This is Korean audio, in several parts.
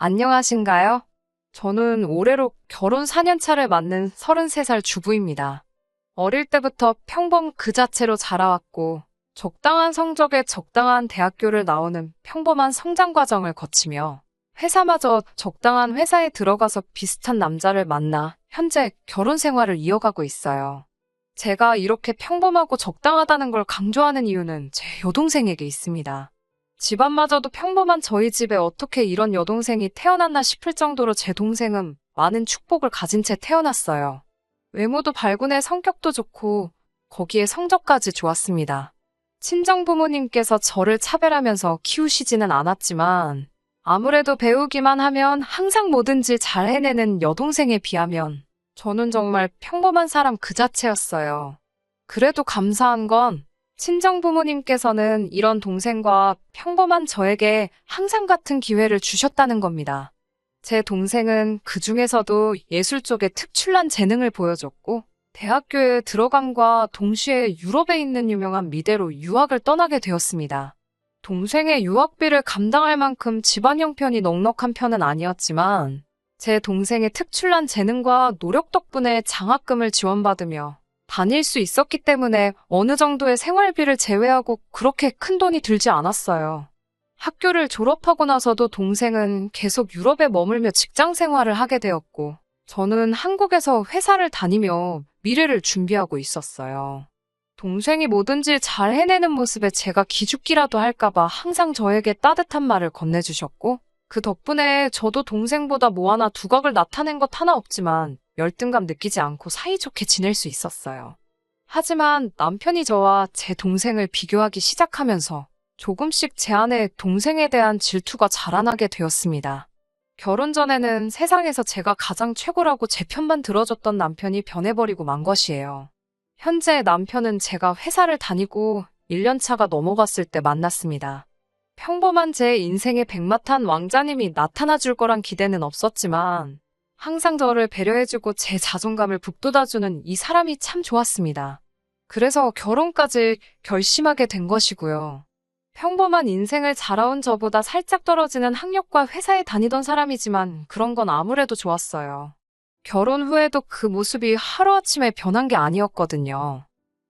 안녕하신가요? 저는 올해로 결혼 4년 차를 맞는 33살 주부입니다. 어릴 때부터 평범 그 자체로 자라왔고, 적당한 성적에 적당한 대학교를 나오는 평범한 성장 과정을 거치며, 회사마저 적당한 회사에 들어가서 비슷한 남자를 만나 현재 결혼 생활을 이어가고 있어요. 제가 이렇게 평범하고 적당하다는 걸 강조하는 이유는 제 여동생에게 있습니다. 집안마저도 평범한 저희 집에 어떻게 이런 여동생이 태어났나 싶을 정도로 제 동생은 많은 축복을 가진 채 태어났어요. 외모도 발군해 성격도 좋고 거기에 성적까지 좋았습니다. 친정 부모님께서 저를 차별하면서 키우시지는 않았지만 아무래도 배우기만 하면 항상 뭐든지 잘 해내는 여동생에 비하면 저는 정말 평범한 사람 그 자체였어요. 그래도 감사한 건 친정 부모님께서는 이런 동생과 평범한 저에게 항상 같은 기회를 주셨다는 겁니다. 제 동생은 그 중에서도 예술 쪽에 특출난 재능을 보여줬고, 대학교에 들어감과 동시에 유럽에 있는 유명한 미대로 유학을 떠나게 되었습니다. 동생의 유학비를 감당할 만큼 집안 형편이 넉넉한 편은 아니었지만, 제 동생의 특출난 재능과 노력 덕분에 장학금을 지원받으며 다닐 수 있었기 때문에 어느 정도의 생활비를 제외하고 그렇게 큰 돈이 들지 않았어요. 학교를 졸업하고 나서도 동생은 계속 유럽에 머물며 직장 생활을 하게 되었고, 저는 한국에서 회사를 다니며 미래를 준비하고 있었어요. 동생이 뭐든지 잘 해내는 모습에 제가 기죽기라도 할까봐 항상 저에게 따뜻한 말을 건네주셨고, 그 덕분에 저도 동생보다 뭐 하나 두각을 나타낸 것 하나 없지만 열등감 느끼지 않고 사이좋게 지낼 수 있었어요. 하지만 남편이 저와 제 동생을 비교하기 시작하면서 조금씩 제 안에 동생에 대한 질투가 자라나게 되었습니다. 결혼 전에는 세상에서 제가 가장 최고라고 제 편만 들어줬던 남편이 변해버리고 만 것이에요. 현재 남편은 제가 회사를 다니고 1년 차가 넘어갔을 때 만났습니다. 평범한 제 인생의 백마탄 왕자님이 나타나 줄 거란 기대는 없었지만 항상 저를 배려해주고 제 자존감을 북돋아주는 이 사람이 참 좋았습니다. 그래서 결혼까지 결심하게 된 것이고요. 평범한 인생을 살아온 저보다 살짝 떨어지는 학력과 회사에 다니던 사람이지만 그런 건 아무래도 좋았어요. 결혼 후에도 그 모습이 하루아침에 변한 게 아니었거든요.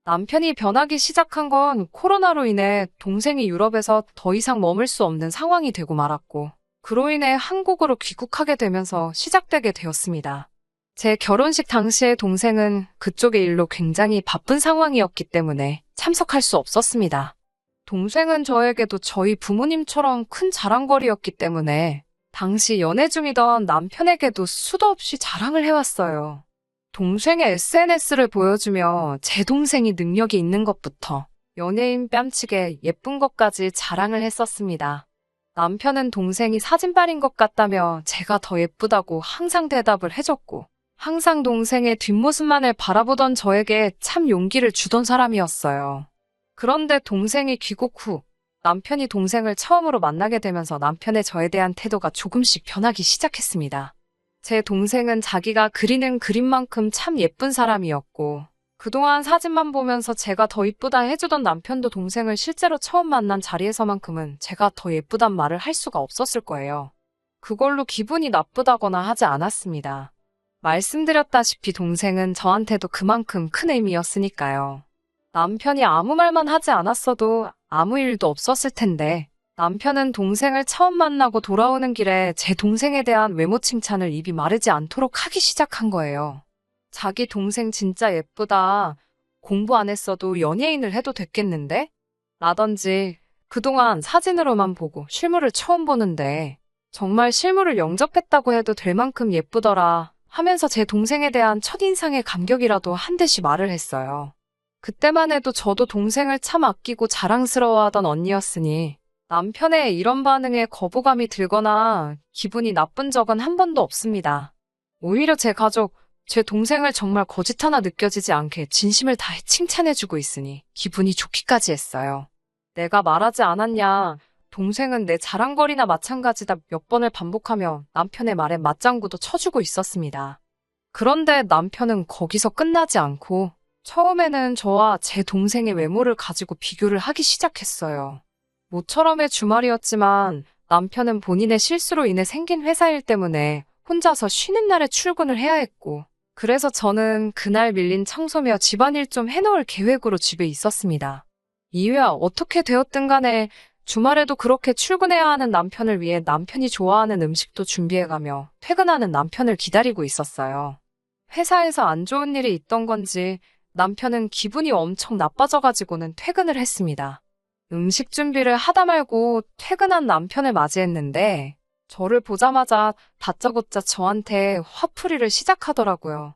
남편이 변하기 시작한 건 코로나로 인해 동생이 유럽에서 더 이상 머물 수 없는 상황이 되고 말았고, 그로 인해 한국으로 귀국하게 되면서 시작되게 되었습니다. 제 결혼식 당시에 동생은 그쪽의 일로 굉장히 바쁜 상황이었기 때문에 참석할 수 없었습니다. 동생은 저에게도 저희 부모님처럼 큰 자랑거리였기 때문에 당시 연애 중이던 남편에게도 수도 없이 자랑을 해왔어요. 동생의 SNS를 보여주며 제 동생이 능력이 있는 것부터 연예인 뺨치게 예쁜 것까지 자랑을 했었습니다. 남편은 동생이 사진빨인 것 같다며 제가 더 예쁘다고 항상 대답을 해줬고, 항상 동생의 뒷모습만을 바라보던 저에게 참 용기를 주던 사람이었어요. 그런데 동생이 귀국 후 남편이 동생을 처음으로 만나게 되면서 남편의 저에 대한 태도가 조금씩 변하기 시작했습니다. 제 동생은 자기가 그리는 그림만큼 참 예쁜 사람이었고, 그동안 사진만 보면서 제가 더 이쁘다 해주던 남편도 동생을 실제로 처음 만난 자리에서만큼은 제가 더 예쁘단 말을 할 수가 없었을 거예요. 그걸로 기분이 나쁘다거나 하지 않았습니다. 말씀드렸다시피 동생은 저한테도 그만큼 큰 의미였으니까요. 남편이 아무 말만 하지 않았어도 아무 일도 없었을 텐데, 남편은 동생을 처음 만나고 돌아오는 길에 제 동생에 대한 외모 칭찬을 입이 마르지 않도록 하기 시작한 거예요. 자기 동생 진짜 예쁘다. 공부 안 했어도 연예인을 해도 됐겠는데? 라던지 그동안 사진으로만 보고 실물을 처음 보는데 정말 실물을 영접했다고 해도 될 만큼 예쁘더라 하면서 제 동생에 대한 첫인상의 감격이라도 한 듯이 말을 했어요. 그때만 해도 저도 동생을 참 아끼고 자랑스러워하던 언니였으니 남편의 이런 반응에 거부감이 들거나 기분이 나쁜 적은 한 번도 없습니다. 오히려 제 가족, 제 동생을 정말 거짓 하나 느껴지지 않게 진심을 다해 칭찬해주고 있으니 기분이 좋기까지 했어요. 내가 말하지 않았냐, 동생은 내 자랑거리나 마찬가지다 몇 번을 반복하며 남편의 말에 맞장구도 쳐주고 있었습니다. 그런데 남편은 거기서 끝나지 않고 처음에는 저와 제 동생의 외모를 가지고 비교를 하기 시작했어요. 모처럼의 주말이었지만 남편은 본인의 실수로 인해 생긴 회사 일 때문에 혼자서 쉬는 날에 출근을 해야 했고, 그래서 저는 그날 밀린 청소며 집안일 좀 해놓을 계획으로 집에 있었습니다. 이유야 어떻게 되었든 간에 주말에도 그렇게 출근해야 하는 남편을 위해 남편이 좋아하는 음식도 준비해가며 퇴근하는 남편을 기다리고 있었어요. 회사에서 안 좋은 일이 있던 건지 남편은 기분이 엄청 나빠져가지고는 퇴근을 했습니다. 음식 준비를 하다 말고 퇴근한 남편을 맞이했는데 저를 보자마자 다짜고짜 저한테 화풀이를 시작하더라고요.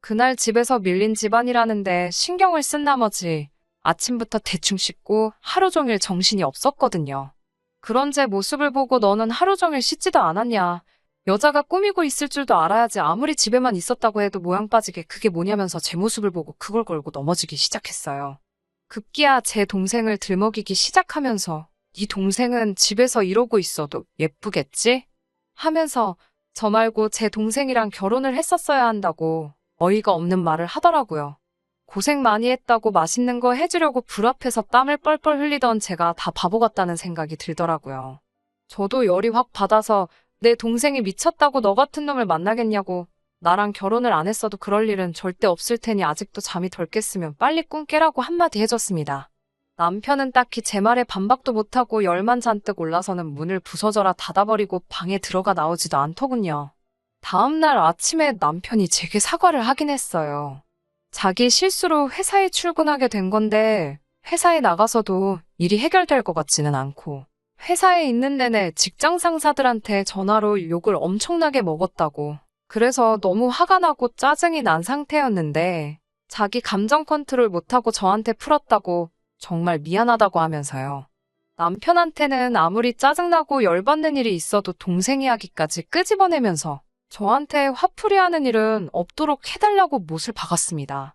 그날 집에서 밀린 집안이라는데 신경을 쓴 나머지 아침부터 대충 씻고 하루 종일 정신이 없었거든요. 그런 제 모습을 보고 너는 하루 종일 씻지도 않았냐. 여자가 꾸미고 있을 줄도 알아야지 아무리 집에만 있었다고 해도 모양 빠지게 그게 뭐냐면서 제 모습을 보고 그걸 걸고 넘어지기 시작했어요. 급기야 제 동생을 들먹이기 시작하면서 네 동생은 집에서 이러고 있어도 예쁘겠지? 하면서 저 말고 제 동생이랑 결혼을 했었어야 한다고 어이가 없는 말을 하더라고요. 고생 많이 했다고 맛있는 거 해주려고 불 앞에서 땀을 뻘뻘 흘리던 제가 다 바보 같다는 생각이 들더라고요. 저도 열이 확 받아서 내 동생이 미쳤다고 너 같은 놈을 만나겠냐고, 나랑 결혼을 안 했어도 그럴 일은 절대 없을 테니 아직도 잠이 덜 깼으면 빨리 꿈 깨라고 한마디 해줬습니다. 남편은 딱히 제 말에 반박도 못하고 열만 잔뜩 올라서는 문을 부서져라 닫아버리고 방에 들어가 나오지도 않더군요. 다음날 아침에 남편이 제게 사과를 하긴 했어요. 자기 실수로 회사에 출근하게 된 건데 회사에 나가서도 일이 해결될 것 같지는 않고 회사에 있는 내내 직장 상사들한테 전화로 욕을 엄청나게 먹었다고, 그래서 너무 화가 나고 짜증이 난 상태였는데 자기 감정 컨트롤 못하고 저한테 풀었다고 정말 미안하다고 하면서요. 남편한테는 아무리 짜증나고 열받는 일이 있어도 동생 이야기까지 끄집어내면서 저한테 화풀이하는 일은 없도록 해달라고 못을 박았습니다.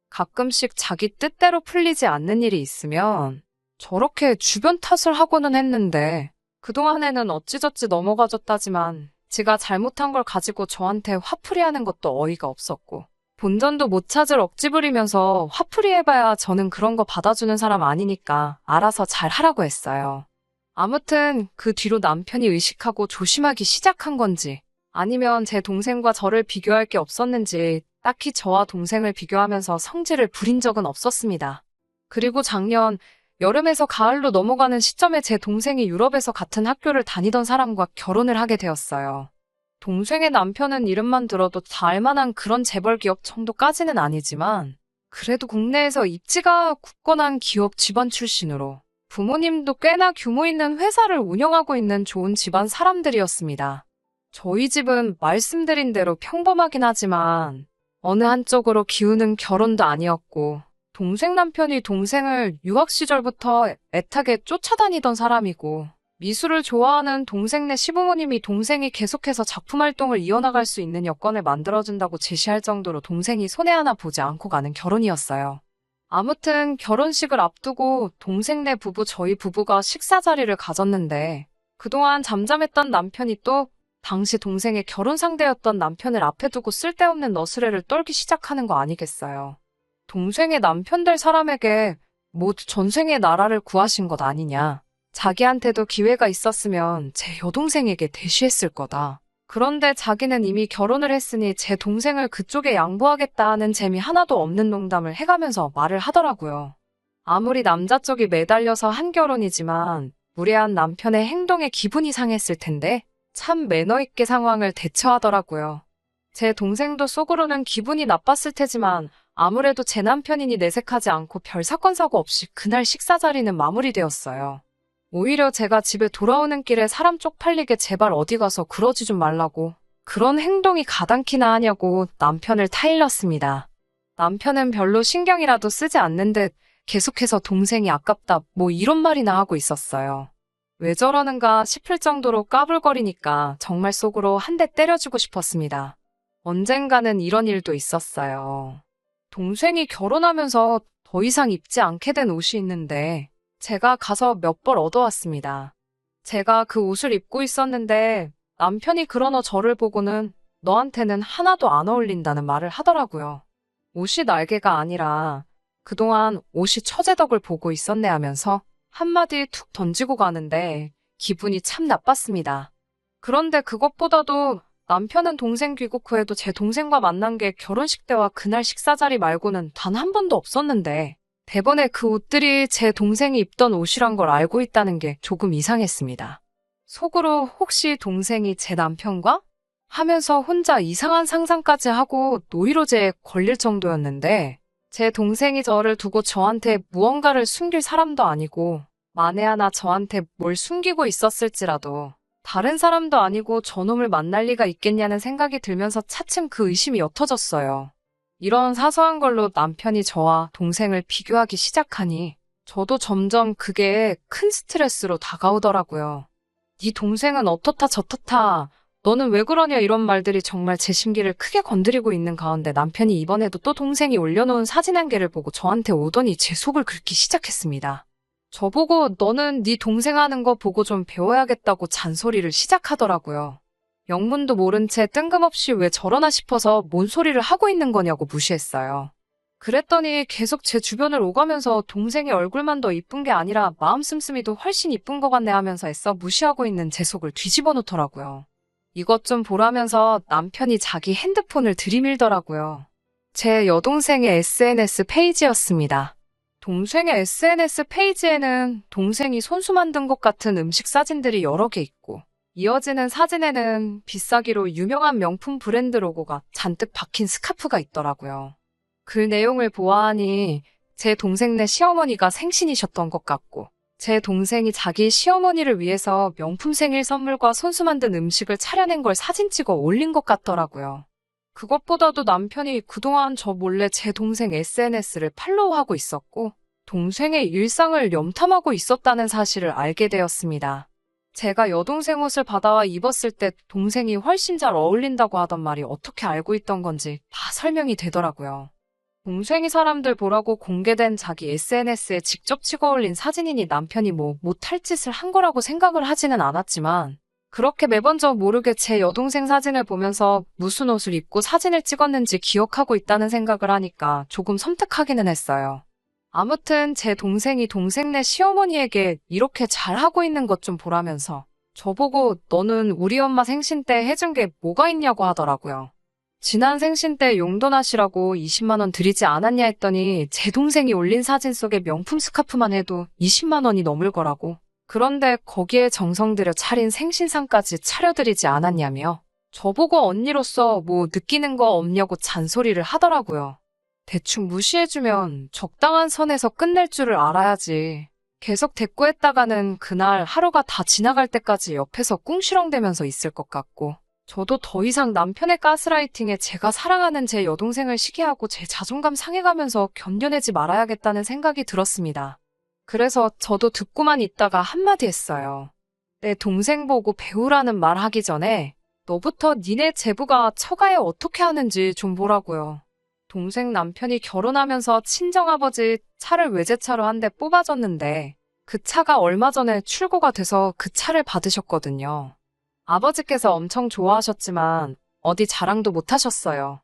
가끔씩 자기 뜻대로 풀리지 않는 일이 있으면 저렇게 주변 탓을 하고는 했는데 그동안에는 어찌저찌 넘어가졌다지만 지가 잘못한 걸 가지고 저한테 화풀이하는 것도 어이가 없었고 본전도 못 찾을 억지 부리면서 화풀이해봐야 저는 그런 거 받아주는 사람 아니니까 알아서 잘 하라고 했어요. 아무튼 그 뒤로 남편이 의식하고 조심하기 시작한 건지 아니면 제 동생과 저를 비교할 게 없었는지 딱히 저와 동생을 비교하면서 성질을 부린 적은 없었습니다. 그리고 작년 여름에서 가을로 넘어가는 시점에 제 동생이 유럽에서 같은 학교를 다니던 사람과 결혼을 하게 되었어요. 동생의 남편은 이름만 들어도 다 알만한 그런 재벌 기업 정도까지는 아니지만 그래도 국내에서 입지가 굳건한 기업 집안 출신으로 부모님도 꽤나 규모 있는 회사를 운영하고 있는 좋은 집안 사람들이었습니다. 저희 집은 말씀드린 대로 평범하긴 하지만 어느 한쪽으로 기우는 결혼도 아니었고 동생 남편이 동생을 유학 시절부터 애타게 쫓아다니던 사람이고 미술을 좋아하는 동생네 시부모님이 동생이 계속해서 작품 활동을 이어나갈 수 있는 여건을 만들어준다고 제시할 정도로 동생이 손해 하나 보지 않고 가는 결혼이었어요. 아무튼 결혼식을 앞두고 동생네 부부 저희 부부가 식사 자리를 가졌는데 그동안 잠잠했던 남편이 또 당시 동생의 결혼 상대였던 남편을 앞에 두고 쓸데없는 너스레를 떨기 시작하는 거 아니겠어요. 동생의 남편 될 사람에게 모두 전생의 나라를 구하신 것 아니냐. 자기한테도 기회가 있었으면 제 여동생에게 대시했을 거다. 그런데 자기는 이미 결혼을 했으니 제 동생을 그쪽에 양보하겠다 하는 재미 하나도 없는 농담을 해가면서 말을 하더라고요. 아무리 남자 쪽이 매달려서 한 결혼이지만 무례한 남편의 행동에 기분이 상했을 텐데 참 매너 있게 상황을 대처하더라고요. 제 동생도 속으로는 기분이 나빴을 테지만 아무래도 제 남편이니 내색하지 않고 별 사건 사고 없이 그날 식사 자리는 마무리되었어요. 오히려 제가 집에 돌아오는 길에 사람 쪽팔리게 제발 어디 가서 그러지 좀 말라고, 그런 행동이 가당키나 하냐고 남편을 타일렀습니다. 남편은 별로 신경이라도 쓰지 않는 듯 계속해서 동생이 아깝다 뭐 이런 말이나 하고 있었어요. 왜 저러는가 싶을 정도로 까불거리니까 정말 속으로 한 대 때려주고 싶었습니다. 언젠가는 이런 일도 있었어요. 동생이 결혼하면서 더 이상 입지 않게 된 옷이 있는데 제가 가서 몇 벌 얻어왔습니다. 제가 그 옷을 입고 있었는데 남편이 그러너 저를 보고는 너한테는 하나도 안 어울린다는 말을 하더라고요. 옷이 날개가 아니라 그동안 옷이 처제덕을 보고 있었네 하면서 한마디 툭 던지고 가는데 기분이 참 나빴습니다. 그런데 그것보다도 남편은 동생 귀국 후에도 제 동생과 만난 게 결혼식 때와 그날 식사 자리 말고는 단 한 번도 없었는데 대번에 그 옷들이 제 동생이 입던 옷이란 걸 알고 있다는 게 조금 이상했습니다. 속으로 혹시 동생이 제 남편과? 하면서 혼자 이상한 상상까지 하고 노이로제에 걸릴 정도였는데 제 동생이 저를 두고 저한테 무언가를 숨길 사람도 아니고 만에 하나 저한테 뭘 숨기고 있었을지라도 다른 사람도 아니고 저놈을 만날 리가 있겠냐는 생각이 들면서 차츰 그 의심이 옅어졌어요. 이런 사소한 걸로 남편이 저와 동생을 비교하기 시작하니 저도 점점 그게 큰 스트레스로 다가오더라고요. 네 동생은 어떻다 저떻다 너는 왜 그러냐 이런 말들이 정말 제 심기를 크게 건드리고 있는 가운데 남편이 이번에도 또 동생이 올려놓은 사진 한 개를 보고 저한테 오더니 제 속을 긁기 시작했습니다. 저보고 너는 네 동생 하는 거 보고 좀 배워야겠다고 잔소리를 시작하더라고요. 영문도 모른 채 뜬금없이 왜 저러나 싶어서 뭔 소리를 하고 있는 거냐고 무시했어요. 그랬더니 계속 제 주변을 오가면서 동생의 얼굴만 더 이쁜 게 아니라 마음 씀씀이도 훨씬 이쁜 것 같네 하면서 애써 무시하고 있는 제 속을 뒤집어 놓더라고요. 이것 좀 보라면서 남편이 자기 핸드폰을 들이밀더라고요. 제 여동생의 SNS 페이지였습니다. 동생의 SNS 페이지에는 동생이 손수 만든 것 같은 음식 사진들이 여러 개 있고 이어지는 사진에는 비싸기로 유명한 명품 브랜드 로고가 잔뜩 박힌 스카프가 있더라고요. 그 내용을 보아하니 제 동생네 시어머니가 생신이셨던 것 같고 제 동생이 자기 시어머니를 위해서 명품 생일 선물과 손수 만든 음식을 차려낸 걸 사진 찍어 올린 것 같더라고요. 그것보다도 남편이 그동안 저 몰래 제 동생 SNS를 팔로우하고 있었고 동생의 일상을 염탐하고 있었다는 사실을 알게 되었습니다. 제가 여동생 옷을 받아와 입었을 때 동생이 훨씬 잘 어울린다고 하던 말이 어떻게 알고 있던 건지 다 설명이 되더라고요. 동생이 사람들 보라고 공개된 자기 SNS에 직접 찍어 올린 사진이니 남편이 못할 짓을 한 거라고 생각을 하지는 않았지만 그렇게 매번 저 모르게 제 여동생 사진을 보면서 무슨 옷을 입고 사진을 찍었는지 기억하고 있다는 생각을 하니까 조금 섬뜩하기는 했어요. 아무튼 제 동생이 동생네 시어머니에게 이렇게 잘하고 있는 것 좀 보라면서 저보고 너는 우리 엄마 생신 때 해준 게 뭐가 있냐고 하더라고요. 지난 생신 때 용돈 하시라고 20만 원 드리지 않았냐 했더니 제 동생이 올린 사진 속에 명품 스카프만 해도 20만 원이 넘을 거라고. 그런데 거기에 정성 들여 차린 생신상까지 차려드리지 않았냐며 저보고 언니로서 느끼는 거 없냐고 잔소리를 하더라고요. 대충 무시해주면 적당한 선에서 끝낼 줄을 알아야지. 계속 대꾸했다가는 그날 하루가 다 지나갈 때까지 옆에서 꿍시렁대면서 있을 것 같고 저도 더 이상 남편의 가스라이팅에 제가 사랑하는 제 여동생을 시기하고 제 자존감 상해가면서 견뎌내지 말아야겠다는 생각이 들었습니다. 그래서 저도 듣고만 있다가 한마디 했어요. 내 동생 보고 배우라는 말 하기 전에 너부터 니네 제부가 처가에 어떻게 하는지 좀 보라고요. 동생 남편이 결혼하면서 친정아버지 차를 외제차로 한 대 뽑아줬는데 그 차가 얼마 전에 출고가 돼서 그 차를 받으셨거든요. 아버지께서 엄청 좋아하셨지만 어디 자랑도 못 하셨어요.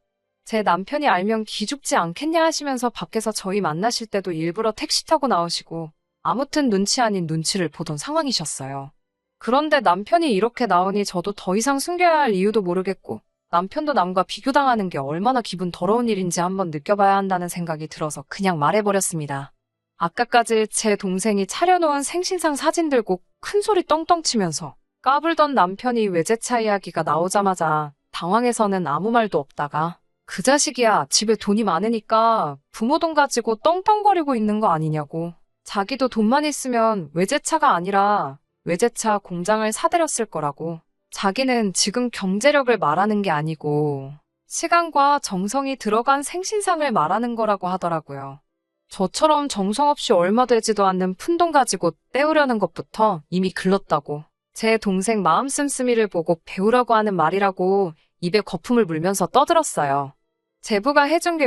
제 남편이 알면 기죽지 않겠냐 하시면서 밖에서 저희 만나실 때도 일부러 택시 타고 나오시고 아무튼 눈치 아닌 눈치를 보던 상황이셨어요. 그런데 남편이 이렇게 나오니 저도 더 이상 숨겨야 할 이유도 모르겠고 남편도 남과 비교당하는 게 얼마나 기분 더러운 일인지 한번 느껴봐야 한다는 생각이 들어서 그냥 말해버렸습니다. 아까까지 제 동생이 차려놓은 생신상 사진 들고 큰소리 떵떵 치면서 까불던 남편이 외제차 이야기가 나오자마자 당황해서는 아무 말도 없다가 그 자식이야 집에 돈이 많으니까 부모 돈 가지고 떵떵거리고 있는 거 아니냐고 자기도 돈만 있으면 외제차가 아니라 외제차 공장을 사들였을 거라고 자기는 지금 경제력을 말하는 게 아니고 시간과 정성이 들어간 생신상을 말하는 거라고 하더라고요. 저처럼 정성 없이 얼마 되지도 않는 푼돈 가지고 때우려는 것부터 이미 글렀다고 제 동생 마음 씀씀이를 보고 배우라고 하는 말이라고 입에 거품을 물면서 떠들었어요. 제부가 해준 게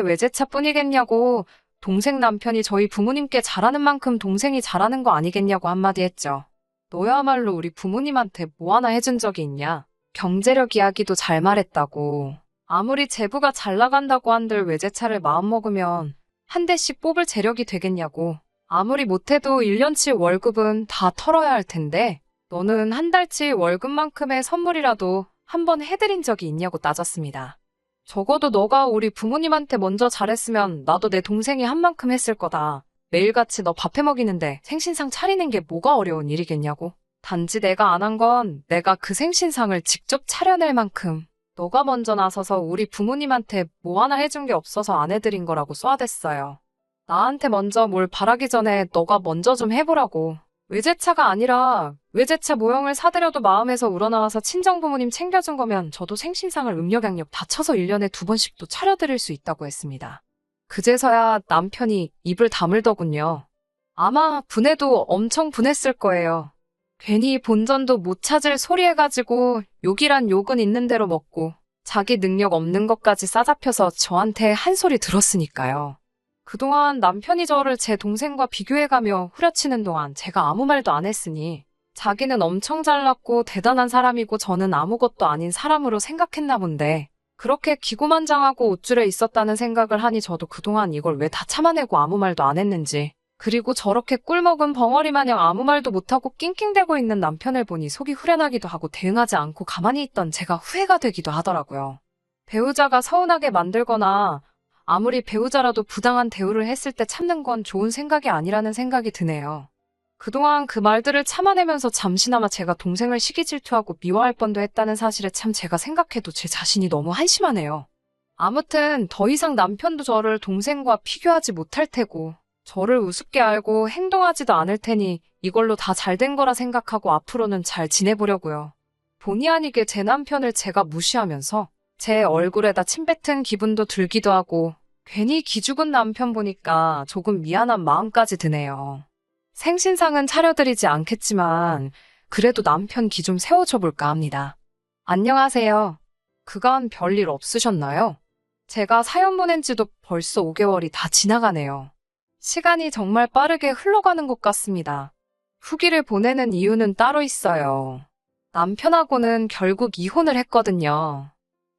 외제차뿐이겠냐고 동생 남편이 저희 부모님께 잘하는 만큼 동생이 잘하는 거 아니겠냐고 한마디 했죠. 너야말로 우리 부모님한테 뭐 하나 해준 적이 있냐? 경제력 이야기도 잘 말했다고. 아무리 제부가 잘 나간다고 한들 외제차를 마음먹으면 한 대씩 뽑을 재력이 되겠냐고. 아무리 못해도 1년치 월급은 다 털어야 할 텐데 너는 한 달치 월급만큼의 선물이라도 한 번 해드린 적이 있냐고 따졌습니다. 적어도 너가 우리 부모님한테 먼저 잘했으면 나도 내 동생이 한 만큼 했을 거다. 매일같이 너 밥 해먹이는데 생신상 차리는 게 뭐가 어려운 일이겠냐고. 단지 내가 안 한 건 내가 그 생신상을 직접 차려낼 만큼 너가 먼저 나서서 우리 부모님한테 뭐 하나 해준 게 없어서 안 해드린 거라고 쏘아댔어요. 나한테 먼저 뭘 바라기 전에 너가 먼저 좀 해보라고. 외제차가 아니라 외제차 모형을 사드려도 마음에서 우러나와서 친정부모님 챙겨준 거면 저도 생신상을 음력양력 다 쳐서 1년에 2번씩도 차려드릴 수 있다고 했습니다. 그제서야 남편이 입을 다물더군요. 아마 분해도 엄청 분했을 거예요. 괜히 본전도 못 찾을 소리 해가지고 욕이란 욕은 있는 대로 먹고 자기 능력 없는 것까지 싸잡혀서 저한테 한 소리 들었으니까요. 그동안 남편이 저를 제 동생과 비교해가며 후려치는 동안 제가 아무 말도 안 했으니 자기는 엄청 잘났고 대단한 사람이고 저는 아무것도 아닌 사람으로 생각했나 본데 그렇게 기고만장하고 옷줄에 있었다는 생각을 하니 저도 그동안 이걸 왜 다 참아내고 아무 말도 안 했는지 그리고 저렇게 꿀먹은 벙어리 마냥 아무 말도 못하고 낑낑대고 있는 남편을 보니 속이 후련하기도 하고 대응하지 않고 가만히 있던 제가 후회가 되기도 하더라고요. 배우자가 서운하게 만들거나 아무리 배우자라도 부당한 대우를 했을 때 참는 건 좋은 생각이 아니라는 생각이 드네요. 그동안 그 말들을 참아내면서 잠시나마 제가 동생을 시기 질투하고 미워할 뻔도 했다는 사실에 참 제가 생각해도 제 자신이 너무 한심하네요. 아무튼 더 이상 남편도 저를 동생과 비교하지 못할 테고 저를 우습게 알고 행동하지도 않을 테니 이걸로 다 잘된 거라 생각하고 앞으로는 잘 지내보려고요. 본의 아니게 제 남편을 제가 무시하면서 제 얼굴에다 침 뱉은 기분도 들기도 하고 괜히 기죽은 남편 보니까 조금 미안한 마음까지 드네요. 생신상은 차려드리지 않겠지만 그래도 남편 기 좀 세워줘 볼까 합니다. 안녕하세요. 그간 별일 없으셨나요? 제가 사연 보낸 지도 벌써 5개월이 다 지나가네요. 시간이 정말 빠르게 흘러가는 것 같습니다. 후기를 보내는 이유는 따로 있어요. 남편하고는 결국 이혼을 했거든요.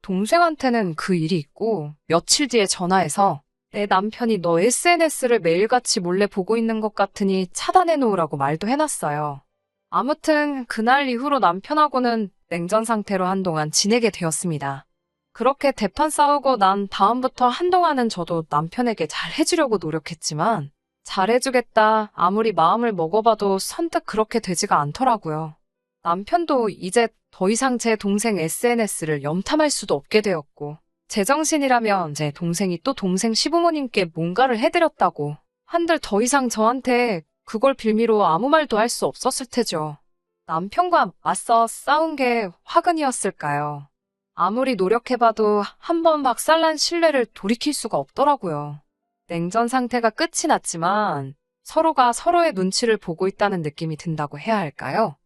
동생한테는 그 일이 있고 며칠 뒤에 전화해서 내 남편이 너 SNS를 매일같이 몰래 보고 있는 것 같으니 차단해 놓으라고 말도 해놨어요. 아무튼 그날 이후로 남편하고는 냉전 상태로 한동안 지내게 되었습니다. 그렇게 대판 싸우고 난 다음부터 한동안은 저도 남편에게 잘 해주려고 노력했지만 잘해주겠다 아무리 마음을 먹어봐도 선뜻 그렇게 되지가 않더라고요. 남편도 이제 더 이상 제 동생 SNS를 염탐할 수도 없게 되었고 제정신이라면 제 동생이 또 동생 시부모님께 뭔가를 해드렸다고 한들 더 이상 저한테 그걸 빌미로 아무 말도 할 수 없었을 테죠. 남편과 맞서 싸운 게 화근이었을까요? 아무리 노력해봐도 한 번 박살난 신뢰를 돌이킬 수가 없더라고요. 냉전 상태가 끝이 났지만 서로가 서로의 눈치를 보고 있다는 느낌이 든다고 해야 할까요?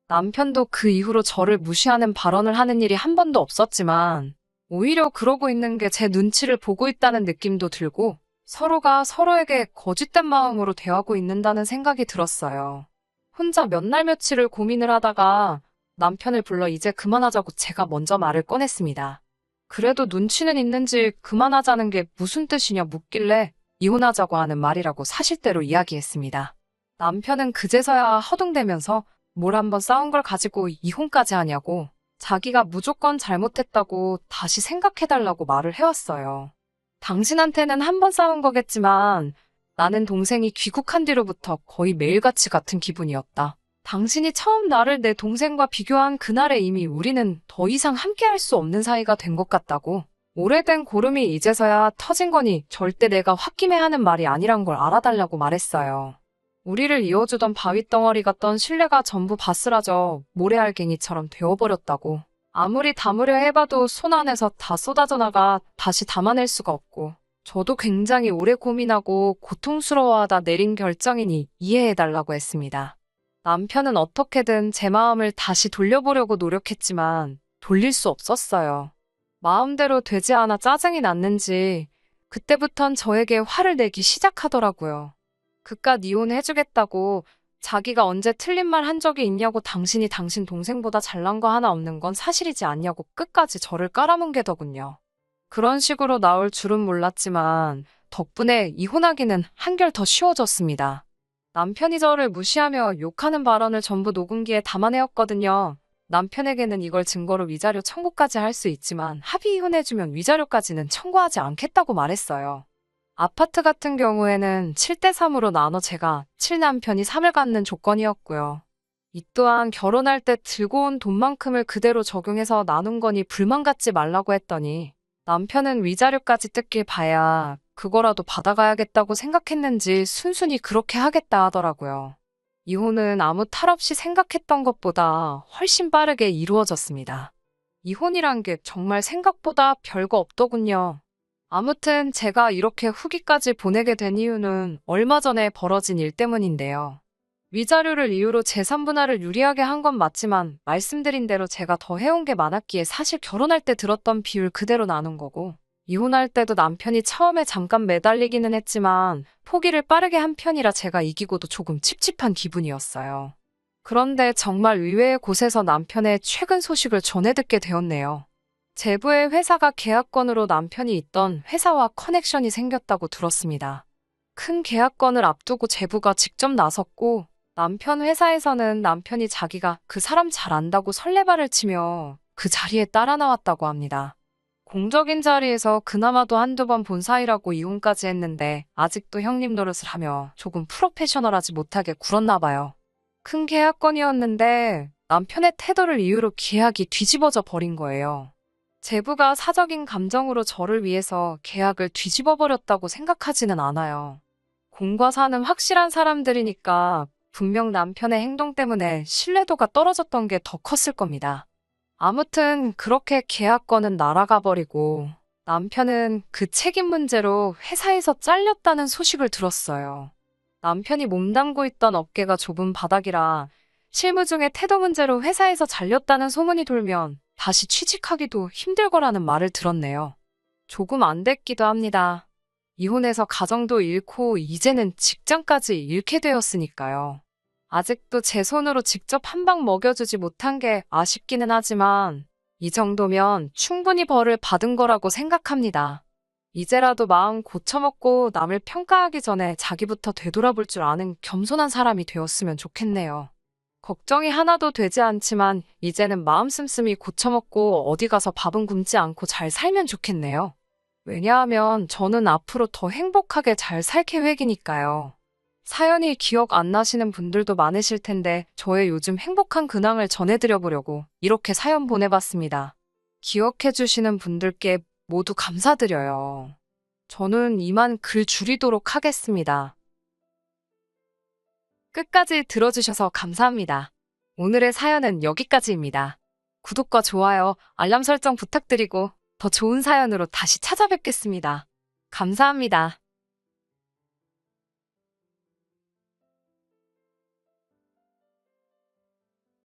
남편도 그 이후로 저를 무시하는 발언을 하는 일이 한 번도 없었지만 오히려 그러고 있는 게 제 눈치를 보고 있다는 느낌도 들고 서로가 서로에게 거짓된 마음으로 대하고 있는다는 생각이 들었어요. 혼자 몇 날 며칠을 고민을 하다가 남편을 불러 이제 그만하자고 제가 먼저 말을 꺼냈습니다. 그래도 눈치는 있는지 그만하자는 게 무슨 뜻이냐 묻길래 이혼하자고 하는 말이라고 사실대로 이야기했습니다. 남편은 그제서야 허둥대면서 뭘 한번 싸운 걸 가지고 이혼까지 하냐고 자기가 무조건 잘못했다고 다시 생각해달라고 말을 해왔어요. 당신한테는 한 번 싸운 거겠지만 나는 동생이 귀국한 뒤로부터 거의 매일같이 같은 기분이었다. 당신이 처음 나를 내 동생과 비교한 그날에 이미 우리는 더 이상 함께할 수 없는 사이가 된 것 같다고. 오래된 고름이 이제서야 터진 거니 절대 내가 홧김에 하는 말이 아니란 걸 알아달라고 말했어요. 우리를 이어주던 바윗덩어리 같던 신뢰가 전부 바스라져 모래알갱이처럼 되어버렸다고. 아무리 담으려 해봐도 손 안에서 다 쏟아져 나가 다시 담아낼 수가 없고 저도 굉장히 오래 고민하고 고통스러워하다 내린 결정이니 이해해달라고 했습니다. 남편은 어떻게든 제 마음을 다시 돌려보려고 노력했지만 돌릴 수 없었어요. 마음대로 되지 않아 짜증이 났는지 그때부턴 저에게 화를 내기 시작하더라고요. 그깟 이혼해주겠다고 자기가 언제 틀린 말 한 적이 있냐고 당신이 당신 동생보다 잘난 거 하나 없는 건 사실이지 않냐고 끝까지 저를 깔아뭉개더군요. 그런 식으로 나올 줄은 몰랐지만 덕분에 이혼하기는 한결 더 쉬워졌습니다. 남편이 저를 무시하며 욕하는 발언을 전부 녹음기에 담아내었거든요. 남편에게는 이걸 증거로 위자료 청구까지 할 수 있지만 합의 이혼해주면 위자료까지는 청구하지 않겠다고 말했어요. 아파트 같은 경우에는 7대3으로 나눠 제가 7남편이 3을 갖는 조건이었고요. 이 또한 결혼할 때 들고 온 돈만큼을 그대로 적용해서 나눈 거니 불만 갖지 말라고 했더니 남편은 위자료까지 뜯길 봐야 그거라도 받아가야겠다고 생각했는지 순순히 그렇게 하겠다 하더라고요. 이혼은 아무 탈 없이 생각했던 것보다 훨씬 빠르게 이루어졌습니다. 이혼이란 게 정말 생각보다 별거 없더군요. 아무튼 제가 이렇게 후기까지 보내게 된 이유는 얼마 전에 벌어진 일 때문인데요. 위자료를 이유로 재산 분할을 유리하게 한 건 맞지만 말씀드린 대로 제가 더 해온 게 많았기에 사실 결혼할 때 들었던 비율 그대로 나눈 거고 이혼할 때도 남편이 처음에 잠깐 매달리기는 했지만 포기를 빠르게 한 편이라 제가 이기고도 조금 찝찝한 기분이었어요. 그런데 정말 의외의 곳에서 남편의 최근 소식을 전해 듣게 되었네요. 제부의 회사가 계약건으로 남편이 있던 회사와 커넥션이 생겼다고 들었습니다. 큰 계약건을 앞두고 제부가 직접 나섰고 남편 회사에서는 남편이 자기가 그 사람 잘 안다고 설레발을 치며 그 자리에 따라 나왔다고 합니다. 공적인 자리에서 그나마도 한두 번 본 사이라고 이혼까지 했는데 아직도 형님 노릇을 하며 조금 프로페셔널하지 못하게 굴었나 봐요. 큰 계약건이었는데 남편의 태도를 이유로 계약이 뒤집어져 버린 거예요. 제부가 사적인 감정으로 저를 위해서 계약을 뒤집어 버렸다고 생각하지는 않아요. 공과 사는 확실한 사람들이니까 분명 남편의 행동 때문에 신뢰도가 떨어졌던 게 더 컸을 겁니다. 아무튼 그렇게 계약건은 날아가 버리고 남편은 그 책임 문제로 회사에서 잘렸다는 소식을 들었어요. 남편이 몸담고 있던 업계가 좁은 바닥이라 실무 중에 태도 문제로 회사에서 잘렸다는 소문이 돌면 다시 취직하기도 힘들 거라는 말을 들었네요. 조금 안 됐기도 합니다. 이혼해서 가정도 잃고 이제는 직장까지 잃게 되었으니까요. 아직도 제 손으로 직접 한 방 먹여주지 못한 게 아쉽기는 하지만 이 정도면 충분히 벌을 받은 거라고 생각합니다. 이제라도 마음 고쳐먹고 남을 평가하기 전에 자기부터 되돌아볼 줄 아는 겸손한 사람이 되었으면 좋겠네요. 걱정이 하나도 되지 않지만 이제는 마음 씀씀이 고쳐먹고 어디 가서 밥은 굶지 않고 잘 살면 좋겠네요. 왜냐하면 저는 앞으로 더 행복하게 잘 살 계획이니까요. 사연이 기억 안 나시는 분들도 많으실 텐데 저의 요즘 행복한 근황을 전해드려보려고 이렇게 사연 보내봤습니다. 기억해주시는 분들께 모두 감사드려요. 저는 이만 글 줄이도록 하겠습니다. 끝까지 들어주셔서 감사합니다. 오늘의 사연은 여기까지입니다. 구독과 좋아요, 알람 설정 부탁드리고 더 좋은 사연으로 다시 찾아뵙겠습니다. 감사합니다.